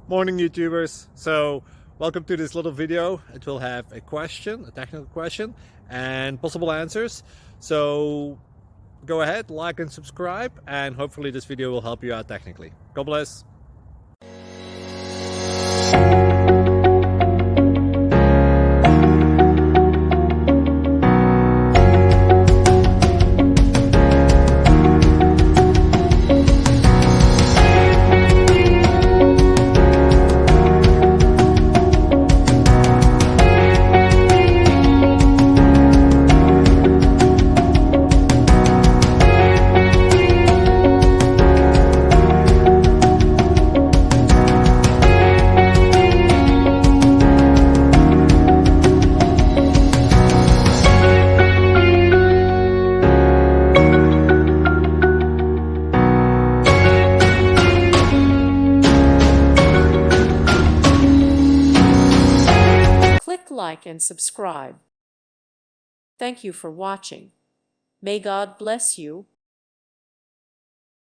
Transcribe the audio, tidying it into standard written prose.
Morning YouTubers. So welcome to this little video. It will have a question, a technical question, and possible answers. So go ahead, like and subscribe, and hopefully this video will help you out technically. God bless. Click like and subscribe. Thank you for watching. May God bless you.